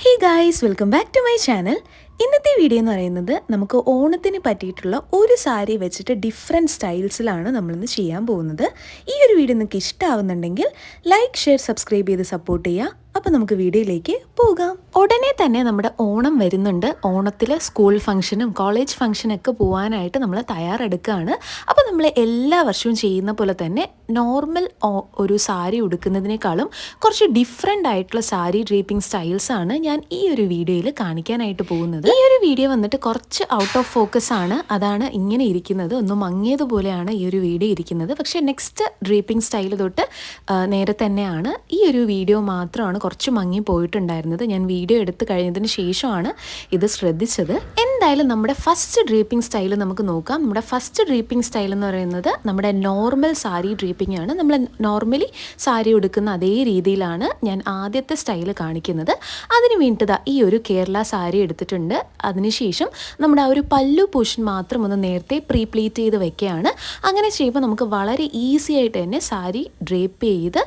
Hey guys, welcome back to my channel. ഇന്നത്തെ video എന്ന് പറയുന്നത് നമുക്ക് ഓണത്തിന് പറ്റിയിട്ടുള്ള ഒരു സാരി വെച്ചിട്ട് ഡിഫറെൻറ്റ് സ്റ്റൈൽസിലാണ് നമ്മളിന്ന് ചെയ്യാൻ പോകുന്നത്. ഈ ഒരു വീഡിയോ നിങ്ങൾക്ക് ഇഷ്ടമാവുന്നുണ്ടെങ്കിൽ ലൈക്ക്, ഷെയർ, സബ്സ്ക്രൈബ് ചെയ്ത് സപ്പോർട്ട് ചെയ്യുക. അപ്പോൾ നമുക്ക് വീഡിയോയിലേക്ക് പോകാം. ഉടനെ തന്നെ നമ്മുടെ ഓണം വരുന്നുണ്ട്. ഓണത്തിൽ സ്കൂൾ ഫംഗ്ഷനും കോളേജ് ഫംഗ്ഷനൊക്കെ പോകാനായിട്ട് നമ്മൾ തയ്യാറെടുക്കുകയാണ്. അപ്പോൾ നമ്മൾ എല്ലാ വർഷവും ചെയ്യുന്ന പോലെ തന്നെ നോർമൽ ഒരു സാരി ഉടുക്കുന്നതിനേക്കാളും കുറച്ച് ഡിഫറെൻ്റ് ആയിട്ടുള്ള സാരി ഡ്രേപ്പിംഗ് സ്റ്റൈൽസാണ് ഞാൻ ഈ ഒരു വീഡിയോയിൽ കാണിക്കാനായിട്ട് പോകുന്നത്. ഈ ഒരു വീഡിയോ വന്നിട്ട് കുറച്ച് ഔട്ട് ഓഫ് ഫോക്കസ് ആണ്, അതാണ് ഇങ്ങനെ ഇരിക്കുന്നത്. ഒന്ന് മങ്ങിയതുപോലെയാണ് ഈ ഒരു വീഡിയോ ഇരിക്കുന്നത്. പക്ഷേ നെക്സ്റ്റ് ഡ്രേപ്പിംഗ് സ്റ്റൈൽ തൊട്ട് നേരെ തന്നെയാണ്. ഈ ഒരു വീഡിയോ മാത്രമാണ് കുറച്ച് മങ്ങി പോയിട്ടുണ്ടായിരുന്നത്. ഞാൻ വീഡിയോ എടുത്ത് കഴിഞ്ഞതിന് ശേഷമാണ് ഇത് ശ്രദ്ധിച്ചത്. എന്തായാലും നമ്മുടെ ഫസ്റ്റ് ഡ്രേപ്പിംഗ് സ്റ്റൈൽ നമുക്ക് നോക്കാം. നമ്മുടെ ഫസ്റ്റ് ഡ്രേപ്പിംഗ് സ്റ്റൈൽ എന്ന് പറയുന്നത് നമ്മുടെ നോർമൽ സാരി ഡ്രേപ്പിംഗ് ആണ്. നമ്മൾ നോർമലി സാരി ഉടുക്കുന്ന അതേ രീതിയിലാണ് ഞാൻ ആദ്യത്തെ സ്റ്റൈൽ കാണിക്കുന്നത്. അതിന് വേണ്ടിയിട്ട് ഈ ഒരു കേരള സാരി എടുത്തിട്ടുണ്ട്. അതിനുശേഷം നമ്മുടെ ആ ഒരു പല്ലു പോർഷൻ മാത്രം ഒന്ന് നേരത്തെ പ്രീ പ്ലീറ്റ് ചെയ്ത് വെക്കുകയാണ്. അങ്ങനെ ചെയ്യുമ്പോൾ നമുക്ക് വളരെ ഈസി ആയിട്ട് തന്നെ സാരി ഡ്രേപ്പ് ചെയ്ത്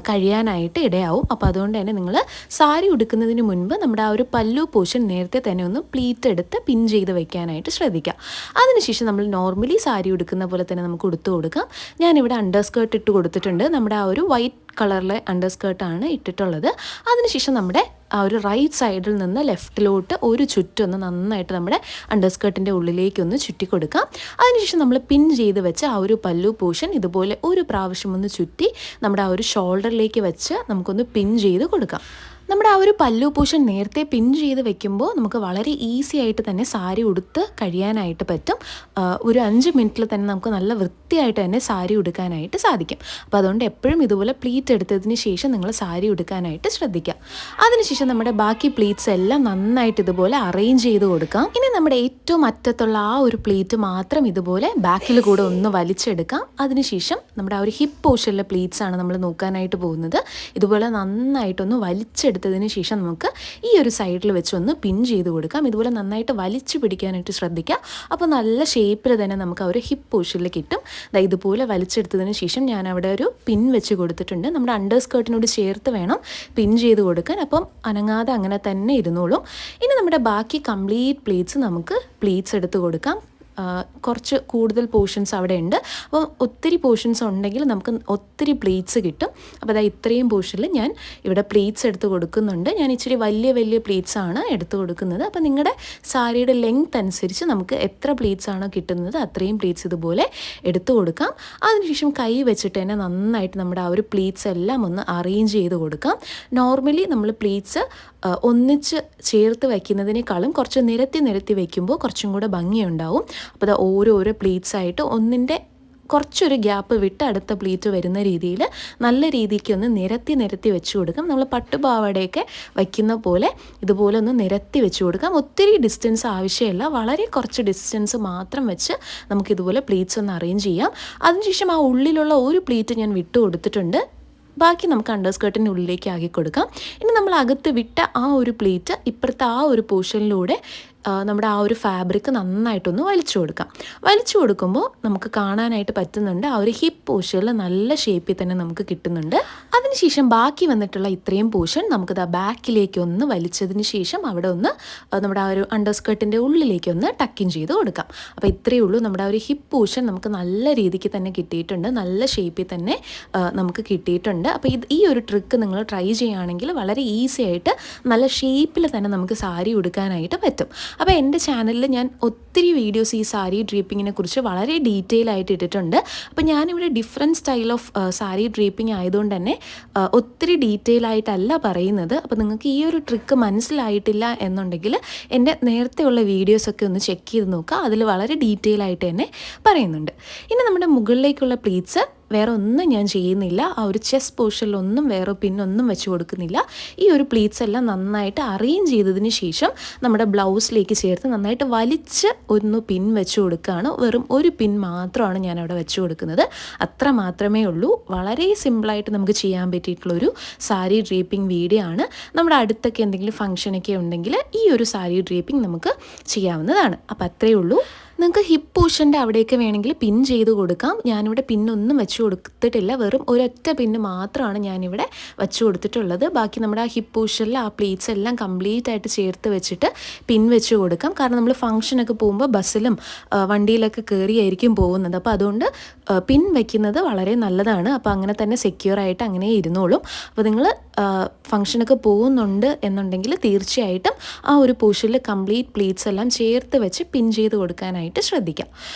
കഴിയാനായിട്ട് ഇടയാവും. അപ്പോൾ അതുകൊണ്ട് തന്നെ നിങ്ങൾ സാരി ഉടുക്കുന്നതിന് മുൻപ് നമ്മുടെ ആ ഒരു പല്ലു പോർഷൻ നേരത്തെ തന്നെ ഒന്ന് പ്ലീറ്റ് എടുത്ത് പിൻ ചെയ്ത് വെക്കാനായിട്ട് ശ്രദ്ധിക്കുക. അതിനുശേഷം നമ്മൾ നോർമലി സാരി ഉടുക്കുന്ന പോലെ തന്നെ നമുക്ക് ഉടുത്തു കൊടുക്കാം. ഞാനിവിടെ അണ്ടർ സ്കേർട്ട് ഇട്ട് കൊടുത്തിട്ടുണ്ട്. നമ്മുടെ ആ ഒരു വൈറ്റ് കളറിലെ അണ്ടർ സ്കേർട്ടാണ് ഇട്ടിട്ടുള്ളത്. അതിനുശേഷം നമ്മുടെ ആ ഒരു റൈറ്റ് സൈഡിൽ നിന്ന് ലെഫ്റ്റിലോട്ട് ഒരു ചുറ്റൊന്ന് നന്നായിട്ട് നമ്മുടെ അണ്ടർ സ്കേർട്ടിൻ്റെ ഉള്ളിലേക്കൊന്ന് ചുറ്റി കൊടുക്കാം. അതിനുശേഷം നമ്മൾ പിൻ ചെയ്ത് വെച്ച് ആ ഒരു പല്ലു പോർഷൻ ഇതുപോലെ ഒരു പ്രാവശ്യം ഒന്ന് ചുറ്റി നമ്മുടെ ആ ഒരു ഷോൾഡറിലേക്ക് വെച്ച് നമുക്കൊന്ന് പിൻ ചെയ്ത് കൊടുക്കാം. നമ്മുടെ ആ ഒരു പല്ലു പോർഷൻ നേരത്തെ പിൻ ചെയ്ത് വെക്കുമ്പോൾ നമുക്ക് വളരെ ഈസി ആയിട്ട് തന്നെ സാരി ഉടുത്ത് കഴിയാനായിട്ട് പറ്റും. ഒരു 5 മിനിറ്റിൽ തന്നെ നമുക്ക് നല്ല വൃത്തിയായിട്ട് തന്നെ സാരി ഉടുക്കാനായിട്ട് സാധിക്കും. അപ്പോൾ അതുകൊണ്ട് എപ്പോഴും ഇതുപോലെ പ്ലീറ്റ് എടുത്തതിന് ശേഷം നിങ്ങൾ സാരി ഉടുക്കാനായിട്ട് ശ്രദ്ധിക്കുക. അതിനുശേഷം നമ്മുടെ ബാക്കി പ്ലീറ്റ്സ് എല്ലാം നന്നായിട്ട് ഇതുപോലെ അറേഞ്ച് ചെയ്ത് കൊടുക്കാം. ഇനി നമ്മുടെ ഏറ്റവും അറ്റത്തുള്ള ആ ഒരു പ്ലീറ്റ് മാത്രം ഇതുപോലെ ബാക്കിൽ കൂടെ ഒന്ന് വലിച്ചെടുക്കാം. അതിനുശേഷം നമ്മുടെ ആ ഒരു ഹിപ്പ് പോർഷനിലെ പ്ലീറ്റ്സ് ആണ് നമ്മൾ നോക്കാനായിട്ട് പോകുന്നത്. ഇതുപോലെ നന്നായിട്ടൊന്ന് വലിച്ചെടുത്തതിന് ശേഷം നമുക്ക് ഈ ഒരു സൈഡിൽ വെച്ചൊന്ന് പിൻ ചെയ്ത് കൊടുക്കാം. ഇതുപോലെ നന്നായിട്ട് വലിച്ചു പിടിക്കാനായിട്ട് ശ്രദ്ധിക്കുക. അപ്പോൾ നല്ല ഷേപ്പിൽ തന്നെ നമുക്ക് ആ ഒരു ഹിപ്പ് പോർഷനിൽ കിട്ടും. ഇതുപോലെ വലിച്ചെടുത്തതിന് ശേഷം ഞാൻ അവിടെ ഒരു പിൻ വെച്ച് കൊടുത്തിട്ടുണ്ട്. നമ്മുടെ അണ്ടർ സ്കേർട്ടിനോട് ചേർത്ത് വേണം പിൻ ചെയ്ത് കൊടുക്കാൻ. അപ്പം അനങ്ങാതെ അങ്ങനെ തന്നെ ഇരുന്നോളും. ഇനി നമ്മുടെ ബാക്കി കംപ്ലീറ്റ് പ്ലീറ്റ്സ് നമുക്ക് പ്ലീറ്റ്സ് എടുത്ത് കൊടുക്കാം. കുറച്ച് കൂടുതൽ പോർഷൻസ് അവിടെ ഉണ്ട്. അപ്പോൾ ഒത്തിരി പോർഷൻസ് ഉണ്ടെങ്കിൽ നമുക്ക് ഒത്തിരി പ്ലീറ്റ്സ് കിട്ടും. അപ്പോൾ ഇത്രയും പോർഷനിൽ ഞാൻ ഇവിടെ പ്ലീറ്റ്സ് എടുത്ത് കൊടുക്കുന്നുണ്ട്. ഞാൻ ഇച്ചിരി വലിയ പ്ലീറ്റ്സ് ആണ് എടുത്ത് കൊടുക്കുന്നത്. അപ്പോൾ നിങ്ങളുടെ സാരിയുടെ ലെങ്ത് അനുസരിച്ച് നമുക്ക് എത്ര പ്ലീറ്റ്സ് ആണോ കിട്ടുന്നത് അത്രയും പ്ലീറ്റ്സ് ഇതുപോലെ എടുത്ത് കൊടുക്കാം. അതിനുശേഷം കൈ വെച്ചിട്ട് തന്നെ നന്നായിട്ട് നമ്മുടെ ആ ഒരു പ്ലീറ്റ്സ് എല്ലാം ഒന്ന് അറേഞ്ച് ചെയ്ത് കൊടുക്കാം. നോർമലി നമ്മൾ പ്ലീറ്റ്സ് ഒന്നിച്ച് ചേർത്ത് വയ്ക്കുന്നതിനേക്കാളും കുറച്ച് നിരത്തി വയ്ക്കുമ്പോൾ കുറച്ചും കൂടെ ഭംഗിയുണ്ടാവും. അപ്പോൾ ഓരോരോ പ്ലീറ്റ്സ് ആയിട്ട് ഒന്നിൻ്റെ കുറച്ചൊരു ഗ്യാപ്പ് വിട്ട് അടുത്ത പ്ലീറ്റ് വരുന്ന രീതിയിൽ നല്ല രീതിക്ക് ഒന്ന് നിരത്തി വെച്ച് കൊടുക്കാം. നമ്മൾ പട്ടുപാവാടയൊക്കെ വയ്ക്കുന്ന പോലെ ഇതുപോലെ ഒന്ന് നിരത്തി വെച്ച് കൊടുക്കാം. ഒത്തിരി ഡിസ്റ്റൻസ് ആവശ്യമില്ല, വളരെ കുറച്ച് ഡിസ്റ്റൻസ് മാത്രം വെച്ച് നമുക്കിതുപോലെ പ്ലീറ്റ്സ് ഒന്ന് അറേഞ്ച് ചെയ്യാം. അതിനുശേഷം ആ ഉള്ളിലുള്ള ഒരു പ്ലീറ്റ് ഞാൻ വിട്ട് കൊടുത്തിട്ടുണ്ട്. ബാക്കി നമുക്ക് അണ്ടർ സ്കേർട്ടിൻ്റെ ഉള്ളിലേക്ക് ആക്കി കൊടുക്കാം. ഇനി നമ്മൾ അകത്ത് വിട്ട ആ ഒരു പ്ലീറ്റ് ഇപ്പുറത്തെ ആ ഒരു പോർഷനിലൂടെ നമ്മുടെ ആ ഒരു ഫാബ്രിക് നന്നായിട്ടൊന്ന് വലിച്ചു കൊടുക്കാം. വലിച്ചു കൊടുക്കുമ്പോൾ നമുക്ക് കാണാനായിട്ട് പറ്റുന്നുണ്ട് ആ ഒരു ഹിപ്പ് പോർഷനിൽ നല്ല ഷേപ്പിൽ തന്നെ നമുക്ക് കിട്ടുന്നുണ്ട്. അതിനുശേഷം ബാക്കി വന്നിട്ടുള്ള ഇത്രയും പോർഷൻ നമുക്ക് ബാക്കിലേക്ക് ഒന്ന് വലിച്ചതിന് ശേഷം അവിടെ ഒന്ന് നമ്മുടെ ആ ഒരു അണ്ടർ സ്കേർട്ടിൻ്റെ ഉള്ളിലേക്ക് ഒന്ന് ടക്കിൻ ചെയ്ത് കൊടുക്കാം. അപ്പോൾ ഇത്രയേ ഉള്ളൂ. നമ്മുടെ ആ ഒരു ഹിപ്പ് പോർഷൻ നമുക്ക് നല്ല രീതിക്ക് തന്നെ കിട്ടിയിട്ടുണ്ട്, നല്ല ഷേപ്പിൽ തന്നെ നമുക്ക് കിട്ടിയിട്ടുണ്ട്. അപ്പോൾ ഈ ഒരു ട്രിക്ക് നിങ്ങൾ ട്രൈ ചെയ്യുകയാണെങ്കിൽ വളരെ ഈസി ആയിട്ട് നല്ല ഷേപ്പിൽ തന്നെ നമുക്ക് സാരി ഉടുക്കാനായിട്ട് പറ്റും. അപ്പോൾ എൻ്റെ ചാനലിൽ ഞാൻ ഒത്തിരി വീഡിയോസ് ഈ സാരി ഡ്രേപ്പിങ്ങിനെ കുറിച്ച് വളരെ ഡീറ്റെയിൽ ആയിട്ട് ഇട്ടിട്ടുണ്ട്. അപ്പോൾ ഞാനിവിടെ different style of sari draping ആയതുകൊണ്ട് തന്നെ ഒത്തിരി ഡീറ്റെയിൽ ആയിട്ടല്ല പറയുന്നത്. അപ്പോൾ നിങ്ങൾക്ക് ഈ ഒരു ട്രിക്ക് മനസ്സിലായിട്ടില്ല എന്നുണ്ടെങ്കിൽ എൻ്റെ നേരത്തെയുള്ള വീഡിയോസൊക്കെ ഒന്ന് ചെക്ക് ചെയ്ത് നോക്കുക. അതിൽ വളരെ ഡീറ്റെയിൽ ആയിട്ട് തന്നെ പറയുന്നുണ്ട്. ഇനി നമ്മുടെ മുകളിലേക്കുള്ള പ്ലീറ്റ്സ് വേറെ ഒന്നും ഞാൻ ചെയ്യുന്നില്ല. ആ ഒരു ചെസ്റ്റ് പോർഷനിലൊന്നും വേറെ പിന്നൊന്നും വെച്ച് കൊടുക്കുന്നില്ല. ഈ ഒരു പ്ലീറ്റ്സ് എല്ലാം നന്നായിട്ട് അറേഞ്ച് ചെയ്തതിന് ശേഷം നമ്മുടെ ബ്ലൗസിലേക്ക് ചേർത്ത് നന്നായിട്ട് വലിച്ച് ഒന്ന് പിൻ വെച്ച് കൊടുക്കുകയാണ്. വെറും ഒരു പിൻ മാത്രമാണ് ഞാൻ അവിടെ വെച്ച് കൊടുക്കുന്നത്. അത്ര മാത്രമേ ഉള്ളൂ. വളരെ സിമ്പിളായിട്ട് നമുക്ക് ചെയ്യാൻ പറ്റിയിട്ടുള്ളൊരു സാരി ഡ്രേപ്പിംഗ് വീഡിയോ ആണ്. നമ്മുടെ അടുത്തൊക്കെ എന്തെങ്കിലും ഫംഗ്ഷനൊക്കെ ഉണ്ടെങ്കിൽ ഈ ഒരു സാരി ഡ്രേപ്പിംഗ് നമുക്ക് ചെയ്യാവുന്നതാണ്. അപ്പോൾ അത്രയേ ഉള്ളൂ. നിങ്ങൾക്ക് ഹിപ്പ് പോർഷൻ്റെ അവിടെയൊക്കെ വേണമെങ്കിൽ പിൻ ചെയ്ത് കൊടുക്കാം. ഞാനിവിടെ പിന്നൊന്നും വെച്ച് കൊടുത്തിട്ടില്ല, വെറും ഒരൊറ്റ പിന്ന് മാത്രമാണ് ഞാനിവിടെ വെച്ച് കൊടുത്തിട്ടുള്ളത്. ബാക്കി നമ്മുടെ ആ ഹിപ്പ് പോർഷനിൽ ആ പ്ലീറ്റ്സ് എല്ലാം കംപ്ലീറ്റ് ആയിട്ട് ചേർത്ത് വെച്ചിട്ട് പിൻ വെച്ച് കൊടുക്കാം. കാരണം നമ്മൾ ഫംഗ്ഷനൊക്കെ പോകുമ്പോൾ ബസ്സിലും വണ്ടിയിലൊക്കെ കയറിയായിരിക്കും പോകുന്നത്. അപ്പോൾ അതുകൊണ്ട് പിൻ വയ്ക്കുന്നത് വളരെ നല്ലതാണ്. അപ്പോൾ അങ്ങനെ തന്നെ സെക്യൂറായിട്ട് അങ്ങനെ ഇരുന്നോളും. അപ്പോൾ നിങ്ങൾ ഫംഗ്ഷനൊക്കെ പോകുന്നുണ്ട് എന്നുണ്ടെങ്കിൽ തീർച്ചയായിട്ടും ആ ഒരു പോർഷനിൽ കംപ്ലീറ്റ് പ്ലീറ്റ്സ് എല്ലാം ചേർത്ത് വെച്ച് പിൻ ചെയ്ത് കൊടുക്കാനായിട്ട് ശ്രദ്ധിക്കാം.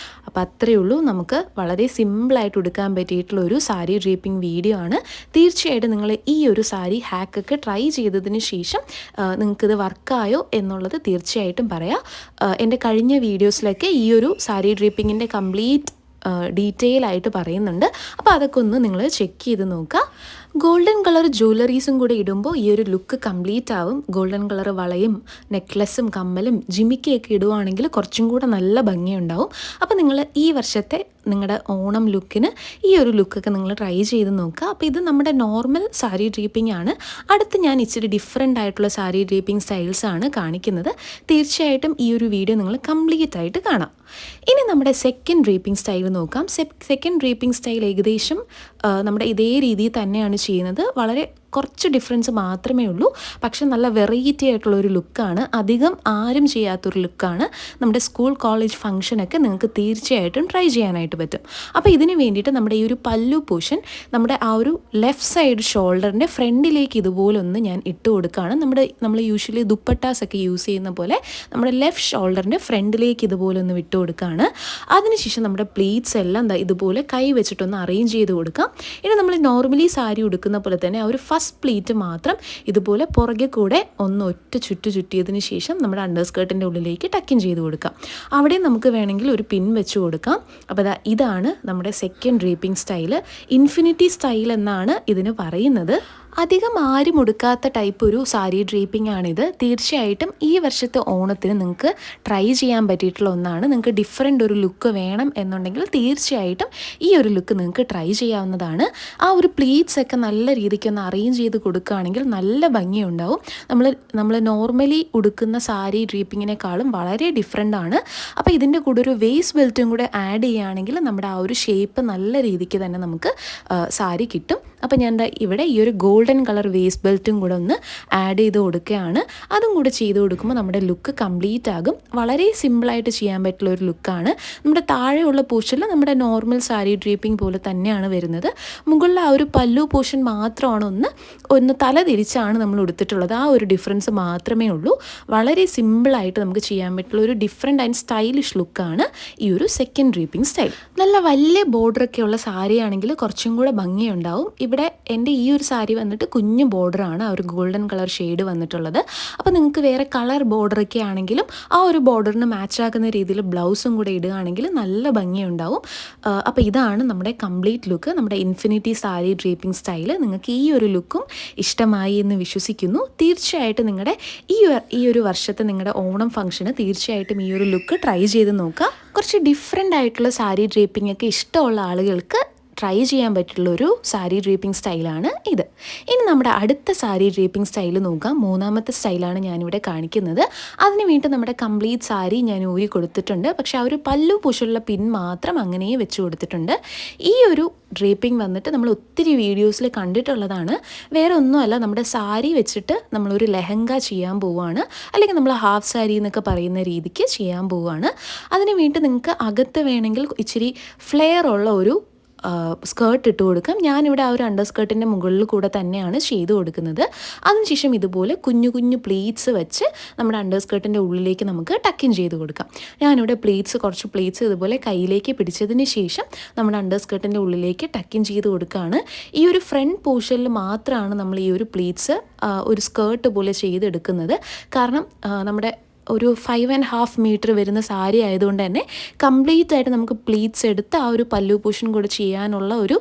അപ്പോൾ അത്രയേ ഉള്ളൂ. നമുക്ക് വളരെ സിമ്പിളായിട്ട് എടുക്കാൻ പറ്റിയിട്ടുള്ള ഒരു സാരി ഡ്രേപ്പിംഗ് വീഡിയോ ആണ്. തീർച്ചയായിട്ടും നിങ്ങൾ ഈ ഒരു സാരി ഹാക്കൊക്കെ ട്രൈ ചെയ്തതിന് ശേഷം നിങ്ങൾക്കിത് വർക്കായോ എന്നുള്ളത് തീർച്ചയായിട്ടും പറയാം. എൻ്റെ കഴിഞ്ഞ വീഡിയോസിലൊക്കെ ഈ ഒരു സാരി ഡ്രേപ്പിങ്ങിൻ്റെ കംപ്ലീറ്റ് ഡീറ്റെയിൽ ആയിട്ട് പറയുന്നുണ്ട്. അപ്പോൾ അതൊക്കെ ഒന്ന് നിങ്ങൾ ചെക്ക് ചെയ്ത് നോക്കുക. ഗോൾഡൻ കളർ ജ്വല്ലറീസും കൂടെ ഇടുമ്പോൾ ഈ ഒരു ലുക്ക് കംപ്ലീറ്റ് ആവും. ഗോൾഡൻ കളർ വളയും നെക്ലസും കമ്മലും ജിമിക്കയൊക്കെ ഇടുവാണെങ്കിൽ കുറച്ചും കൂടെ നല്ല ഭംഗിയുണ്ടാവും. അപ്പോൾ നിങ്ങൾ ഈ വർഷത്തെ നിങ്ങളുടെ ഓണം ലുക്കിന് ഈ ഒരു ലുക്കൊക്കെ നിങ്ങൾ ട്രൈ ചെയ്ത് നോക്കുക. അപ്പോൾ ഇത് നമ്മുടെ നോർമൽ സാരി ഡ്രീപ്പിംഗ് ആണ്. അടുത്ത് ഞാൻ ഇച്ചിരി ഡിഫറെൻ്റ് ആയിട്ടുള്ള സാരി ഡ്രീപ്പിംഗ് സ്റ്റൈൽസാണ് കാണിക്കുന്നത്. തീർച്ചയായിട്ടും ഈ ഒരു വീഡിയോ നിങ്ങൾ കംപ്ലീറ്റ് ആയിട്ട് കാണാം. ഇനി നമ്മുടെ സെക്കൻഡ് ഡ്രീപ്പിംഗ് സ്റ്റൈൽ നോക്കാം. സെക്കൻഡ് ഡ്രീപ്പിംഗ് സ്റ്റൈൽ ഏകദേശം നമ്മുടെ ഇതേ രീതിയിൽ തന്നെയാണ് ചെയ്യുന്നത്. വളരെ കുറച്ച് ഡിഫറൻസ് മാത്രമേ ഉള്ളൂ. പക്ഷെ നല്ല വെറൈറ്റി ആയിട്ടുള്ള ഒരു ലുക്കാണ്. അധികം ആരും ചെയ്യാത്തൊരു ലുക്കാണ്. നമ്മുടെ സ്കൂൾ കോളേജ് ഫംഗ്ഷനൊക്കെ നിങ്ങൾക്ക് തീർച്ചയായിട്ടും ട്രൈ ചെയ്യാനായിട്ട് പറ്റും. അപ്പോൾ ഇതിന് വേണ്ടിയിട്ട് നമ്മുടെ ഈ ഒരു പല്ലു പോർഷൻ നമ്മുടെ ആ ഒരു ലെഫ്റ്റ് സൈഡ് ഷോൾഡറിൻ്റെ ഫ്രണ്ടിലേക്ക് ഇതുപോലെ ഒന്ന് ഞാൻ ഇട്ട് കൊടുക്കുകയാണ്. നമ്മൾ യൂഷ്വലി ദുപ്പട്ടാസൊക്കെ യൂസ് ചെയ്യുന്ന പോലെ നമ്മുടെ ലെഫ്റ്റ് ഷോൾഡറിൻ്റെ ഫ്രണ്ടിലേക്ക് ഇതുപോലെ ഒന്ന് വിട്ട് കൊടുക്കുകയാണ്. അതിനുശേഷം നമ്മുടെ പ്ലീറ്റ്സ് എല്ലാം ഇതുപോലെ കൈ വെച്ചിട്ടൊന്ന് അറേഞ്ച് ചെയ്ത് കൊടുക്കാം. ഇനി നമ്മൾ നോർമലി സാരി ഉടുക്കുന്ന പോലെ തന്നെ ആ ഒരു ഫസ്റ്റ് പ്ലീറ്റ് മാത്രം ഇതുപോലെ പുറകെ കൂടെ ഒന്ന് ഒറ്റ ചുറ്റിയതിന് ശേഷം നമ്മുടെ അണ്ടർ സ്കേർട്ടിൻ്റെ ഉള്ളിലേക്ക് ടക്കിൻ ചെയ്ത് കൊടുക്കാം. അവിടെ നമുക്ക് വേണമെങ്കിൽ ഒരു പിൻ വെച്ച് കൊടുക്കാം. അപ്പോൾ ഇതാണ് നമ്മുടെ സെക്കൻഡ് ഡ്രീപ്പിംഗ് സ്റ്റൈല്. ഇൻഫിനിറ്റി സ്റ്റൈൽ എന്നാണ് ഇതിന് പറയുന്നത്. അധികം ആരും ഉടുക്കാത്ത ടൈപ്പ് ഒരു സാരി ഡ്രീപ്പിംഗ് ആണിത്. തീർച്ചയായിട്ടും ഈ വർഷത്തെ ഓണത്തിന് നിങ്ങൾക്ക് ട്രൈ ചെയ്യാൻ പറ്റിയിട്ടുള്ള ഒന്നാണ്. നിങ്ങൾക്ക് ഡിഫറെൻ്റ് ഒരു ലുക്ക് വേണം എന്നുണ്ടെങ്കിൽ തീർച്ചയായിട്ടും ഈ ഒരു ലുക്ക് നിങ്ങൾക്ക് ട്രൈ ചെയ്യാവുന്നതാണ്. ആ ഒരു പ്ലീറ്റ്സ് ഒക്കെ നല്ല രീതിക്ക് ഒന്ന് അറേഞ്ച് ചെയ്ത് കൊടുക്കുകയാണെങ്കിൽ നല്ല ഭംഗിയുണ്ടാവും. നമ്മൾ നോർമലി ഉടുക്കുന്ന സാരി ഡ്രീപ്പിങ്ങിനേക്കാളും വളരെ ഡിഫറെൻ്റ് ആണ്. അപ്പോൾ ഇതിൻ്റെ കൂടെ ഒരു വേസ്റ്റ് ബെൽറ്റും കൂടെ ആഡ് ചെയ്യുകയാണെങ്കിൽ നമ്മുടെ ആ ഒരു ഷേപ്പ് നല്ല രീതിക്ക് തന്നെ നമുക്ക് സാരി കിട്ടും. അപ്പോൾ ഞാൻ ഇവിടെ ഈ ഒരു ഗോൾഡൻ കളർ വേസ്റ്റ് ബെൽറ്റും കൂടെ ഒന്ന് ആഡ് ചെയ്ത് കൊടുക്കുകയാണ്. അതും കൂടെ ചെയ്ത് കൊടുക്കുമ്പോൾ നമ്മുടെ ലുക്ക് കംപ്ലീറ്റ് ആകും. വളരെ സിമ്പിളായിട്ട് ചെയ്യാൻ പറ്റുള്ള ഒരു ലുക്കാണ്. നമ്മുടെ താഴെയുള്ള പോർഷനിൽ നമ്മുടെ നോർമൽ സാരി ഡ്രീപ്പിംഗ് പോലെ തന്നെയാണ് വരുന്നത്. മുകളിൽ ആ ഒരു പല്ലു പോർഷൻ മാത്രമാണ് ഒന്ന് തല തിരിച്ചാണ് നമ്മൾ എടുത്തിട്ടുള്ളത്. ആ ഒരു ഡിഫറൻസ് മാത്രമേ ഉള്ളൂ. വളരെ സിമ്പിളായിട്ട് നമുക്ക് ചെയ്യാൻ പറ്റുള്ള ഒരു ഡിഫറെൻ്റ് ആൻഡ് സ്റ്റൈലിഷ് ലുക്കാണ് ഈ ഒരു സെക്കൻഡ് ഡ്രീപ്പിംഗ് സ്റ്റൈൽ. നല്ല വലിയ ബോർഡറൊക്കെ ഉള്ള സാരി ആണെങ്കിൽ കുറച്ചും കൂടെ ഭംഗിയുണ്ടാവും. ഇവിടെ എൻ്റെ ഈ ഒരു സാരി വന്നിട്ട് കുഞ്ഞു ബോർഡറാണ്, ആ ഒരു ഗോൾഡൻ കളർ ഷെയ്ഡ് വന്നിട്ടുള്ളത്. അപ്പോൾ നിങ്ങൾക്ക് വേറെ കളർ ബോർഡറൊക്കെ ആണെങ്കിലും ആ ഒരു ബോർഡറിന് മാച്ചാക്കുന്ന രീതിയിൽ ബ്ലൗസും കൂടെ ഇടുകയാണെങ്കിൽ നല്ല ഭംഗിയുണ്ടാവും. അപ്പോൾ ഇതാണ് നമ്മുടെ കംപ്ലീറ്റ് ലുക്ക്, നമ്മുടെ ഇൻഫിനിറ്റി സാരി ഡ്രീപ്പിംഗ് സ്റ്റൈൽ. നിങ്ങൾക്ക് ഈ ഒരു ലുക്കും ഇഷ്ടമായി എന്ന് വിശ്വസിക്കുന്നു. തീർച്ചയായിട്ടും നിങ്ങളുടെ ഈ ഒരു വർഷത്തെ നിങ്ങളുടെ ഓണം ഫംഗ്ഷന് തീർച്ചയായിട്ടും ഈ ഒരു ലുക്ക് ട്രൈ ചെയ്ത് നോക്കുക. കുറച്ച് ഡിഫറെൻ്റ് ആയിട്ടുള്ള സാരി ഡ്രീപ്പിംഗ് ഒക്കെ ഇഷ്ടമുള്ള ആളുകൾക്ക് ട്രൈ ചെയ്യാൻ പറ്റുള്ളൊരു സാരി ഡ്രീപ്പിംഗ് സ്റ്റൈലാണ് ഇത്. ഇനി നമ്മുടെ അടുത്ത സാരി ഡ്രീപ്പിംഗ് സ്റ്റൈൽ നോക്കാം. മൂന്നാമത്തെ സ്റ്റൈലാണ് ഞാനിവിടെ കാണിക്കുന്നത്. അതിന് വേണ്ടി നമ്മുടെ കംപ്ലീറ്റ് സാരി ഞാൻ ഊരി കൊടുത്തിട്ടുണ്ട്. പക്ഷേ ആ ഒരു പല്ലു പൂശുള്ള പിൻ മാത്രം അങ്ങനെ വെച്ച് കൊടുത്തിട്ടുണ്ട്. ഈ ഒരു ഡ്രീപ്പിംഗ് വന്നിട്ട് നമ്മൾ ഒത്തിരി വീഡിയോസിൽ കണ്ടിട്ടുള്ളതാണ്. വേറെ ഒന്നുമല്ല, നമ്മുടെ സാരി വെച്ചിട്ട് നമ്മളൊരു ലെഹങ്ക ചെയ്യാൻ പോവുകയാണ്, അല്ലെങ്കിൽ നമ്മൾ ഹാഫ് സാരി എന്നൊക്കെ പറയുന്ന രീതിക്ക് ചെയ്യാൻ പോവുകയാണ്. അതിന് വേണ്ടി നിങ്ങൾക്ക് അകത്ത് വേണമെങ്കിൽ ഇച്ചിരി ഫ്ലെയർ ഉള്ള ഒരു സ്കേർട്ട് ഇട്ട് കൊടുക്കാം. ഞാനിവിടെ ആ ഒരു അണ്ടർ സ്കേർട്ടിൻ്റെ മുകളിൽ കൂടെ തന്നെയാണ് ചെയ്ത് കൊടുക്കുന്നത്. അതിനുശേഷം ഇതുപോലെ കുഞ്ഞു കുഞ്ഞു പ്ലീറ്റ്സ് വെച്ച് നമ്മുടെ അണ്ടർ സ്കേർട്ടിൻ്റെ ഉള്ളിലേക്ക് നമുക്ക് ടക്കിൻ ചെയ്ത് കൊടുക്കാം. ഞാനിവിടെ കുറച്ച് പ്ലീറ്റ്സ് ഇതുപോലെ കയ്യിലേക്ക് പിടിച്ചതിന് ശേഷം നമ്മുടെ അണ്ടർ സ്കേർട്ടിൻ്റെ ഉള്ളിലേക്ക് ടക്കിൻ ചെയ്ത് കൊടുക്കുകയാണ്. ഈ ഒരു ഫ്രണ്ട് പോർഷനിൽ മാത്രമാണ് നമ്മൾ ഈ ഒരു പ്ലീറ്റ്സ് ഒരു സ്കേർട്ട് പോലെ ചെയ്തെടുക്കുന്നത്. കാരണം നമ്മുടെ ഒരു 5.5 മീറ്റർ വരുന്ന സാരി ആയതുകൊണ്ട് തന്നെ കംപ്ലീറ്റ് ആയിട്ട് നമുക്ക് പ്ലീറ്റ്സ് എടുത്ത് ആ ഒരു പല്ലു പോർഷൻ കൂടെ ചെയ്യാനുള്ള ഒരു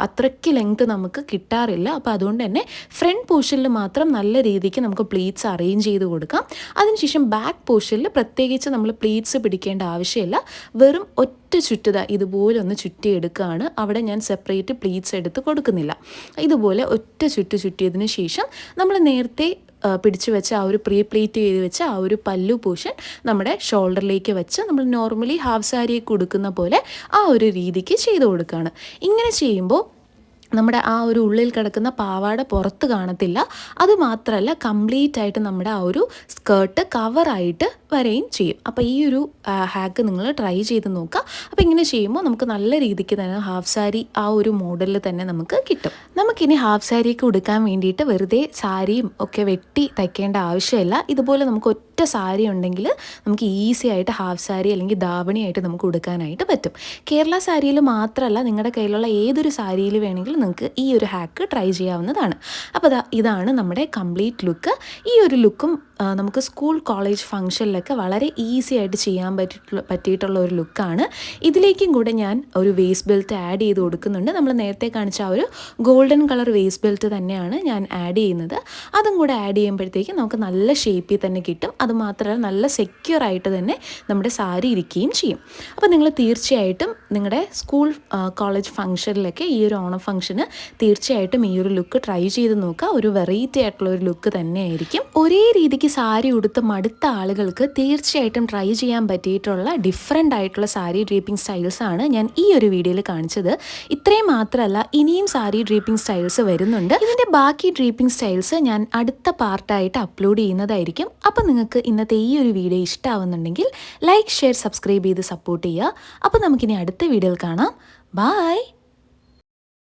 അത്രയ്ക്ക് ലെങ്ത് നമുക്ക് കിട്ടാറില്ല. അപ്പോൾ അതുകൊണ്ട് തന്നെ ഫ്രണ്ട് പോർഷനിൽ മാത്രം നല്ല രീതിക്ക് നമുക്ക് പ്ലീറ്റ്സ് അറേഞ്ച് ചെയ്ത് കൊടുക്കാം. അതിനുശേഷം ബാക്ക് പോർഷനിൽ പ്രത്യേകിച്ച് നമ്മൾ പ്ലീറ്റ്സ് പിടിക്കേണ്ട ആവശ്യമില്ല. വെറും ഒറ്റ ചുറ്റുക ഇതുപോലെ ഒന്ന് ചുറ്റിയെടുക്കുകയാണ്. അവിടെ ഞാൻ സെപ്പറേറ്റ് പ്ലീറ്റ്സ് എടുത്ത് കൊടുക്കുന്നില്ല. ഇതുപോലെ ഒറ്റ ചുറ്റിയതിന് ശേഷം നമ്മൾ നേരത്തെ പിടിച്ചു വെച്ച ആ ഒരു പ്ലേറ്റ് ചെയ്ത് വെച്ച ആ ഒരു പല്ലു പോർഷൻ നമ്മുടെ ഷോൾഡറിലേക്ക് വെച്ച് നമ്മൾ നോർമലി ഹാഫ് സാരിയൊക്കെ ഉടുക്കുന്ന പോലെ ആ ഒരു രീതിക്ക് ചെയ്ത് കൊടുക്കുകയാണ്. ഇങ്ങനെ ചെയ്യുമ്പോൾ നമ്മുടെ ആ ഒരു ഉള്ളിൽ കിടക്കുന്ന പാവാട പുറത്ത് കാണത്തില്ല. അതുമാത്രമല്ല കംപ്ലീറ്റ് ആയിട്ട് നമ്മുടെ ആ ഒരു സ്കേർട്ട് കവറായിട്ട് വരെയും ചെയ്യും. അപ്പോൾ ഈ ഒരു ഹാക്ക് നിങ്ങൾ ട്രൈ ചെയ്ത് നോക്കുക. അപ്പോൾ ഇങ്ങനെ ചെയ്യുമ്പോൾ നമുക്ക് നല്ല രീതിക്ക് തന്നെ ഹാഫ് സാരി ആ ഒരു മോഡലിൽ തന്നെ നമുക്ക് കിട്ടും. നമുക്കിനി ഹാഫ് സാരിയൊക്കെ ഉടുക്കാൻ വേണ്ടിയിട്ട് വെറുതെ സാരിയും ഒക്കെ വെട്ടി തയ്ക്കേണ്ട ആവശ്യമില്ല. ഇതുപോലെ നമുക്ക് ഒറ്റ സാരി ഉണ്ടെങ്കിൽ നമുക്ക് ഈസി ആയിട്ട് ഹാഫ് സാരി അല്ലെങ്കിൽ ദാവണിയായിട്ട് നമുക്ക് ഉടുക്കാനായിട്ട് പറ്റും. കേരള സാരിയിൽ മാത്രമല്ല, നിങ്ങളുടെ കയ്യിലുള്ള ഏതൊരു സാരിയിൽ വേണമെങ്കിലും നിങ്ങൾക്ക് ഈ ഒരു ഹാക്ക് ട്രൈ ചെയ്യാവുന്നതാണ്. അപ്പോൾ ഇതാണ് നമ്മുടെ കംപ്ലീറ്റ് ലുക്ക്. ഈ ഒരു ലുക്കും നമുക്ക് സ്കൂൾ കോളേജ് ഫംഗ്ഷനിലൊക്കെ വളരെ ഈസി ആയിട്ട് ചെയ്യാൻ പറ്റിയിട്ടുള്ള ഒരു ലുക്കാണ്. ഇതിലേക്കും കൂടെ ഞാൻ ഒരു വേസ്റ്റ് ബെൽറ്റ് ആഡ് ചെയ്ത് കൊടുക്കുന്നുണ്ട്. നമ്മൾ നേരത്തെ കാണിച്ച ആ ഒരു ഗോൾഡൻ കളർ വേസ്റ്റ് ബെൽറ്റ് തന്നെയാണ് ഞാൻ ആഡ് ചെയ്യുന്നത്. അതും കൂടെ ആഡ് ചെയ്യുമ്പോഴത്തേക്കും നമുക്ക് നല്ല ഷേപ്പിൽ തന്നെ കിട്ടും. അതുമാത്രമല്ല നല്ല സെക്യൂർ ആയിട്ട് തന്നെ നമ്മുടെ സാരി ഇരിക്കുകയും ചെയ്യും. അപ്പോൾ നിങ്ങൾ തീർച്ചയായിട്ടും നിങ്ങളുടെ സ്കൂൾ കോളേജ് ഫംഗ്ഷനിലൊക്കെ ഈ ഒരു ഓണം ഫംഗ്ഷന് തീർച്ചയായിട്ടും ഈ ഒരു ലുക്ക് ട്രൈ ചെയ്ത് നോക്കുക. ഒരു വെറൈറ്റി ആയിട്ടുള്ള ഒരു ലുക്ക് തന്നെയായിരിക്കും. ഒരേ രീതിക്ക് സാരി ഉടുത്ത് മടുത്ത ആളുകൾക്ക് തീർച്ചയായിട്ടും ട്രൈ ചെയ്യാൻ പറ്റിയിട്ടുള്ള ഡിഫറെൻ്റ് ആയിട്ടുള്ള സാരി ഡ്രീപ്പിംഗ് സ്റ്റൈൽസ് ആണ് ഞാൻ ഈ ഒരു വീഡിയോയിൽ കാണിച്ചത്. ഇത്രയും മാത്രമല്ല, ഇനിയും സാരി ഡ്രീപ്പിംഗ് സ്റ്റൈൽസ് വരുന്നുണ്ട്. ഇതിൻ്റെ ബാക്കി ഡ്രീപ്പിംഗ് സ്റ്റൈൽസ് ഞാൻ അടുത്ത പാർട്ടായിട്ട് അപ്ലോഡ് ചെയ്യുന്നതായിരിക്കും. അപ്പോൾ നിങ്ങൾക്ക് ഇന്നത്തെ ഈ ഒരു വീഡിയോ ഇഷ്ടമാവുന്നുണ്ടെങ്കിൽ ലൈക്ക്, ഷെയർ, സബ്സ്ക്രൈബ് ചെയ്ത് സപ്പോർട്ട് ചെയ്യുക. അപ്പോൾ നമുക്കിനി അടുത്ത വീഡിയോയിൽ കാണാം. ബൈ.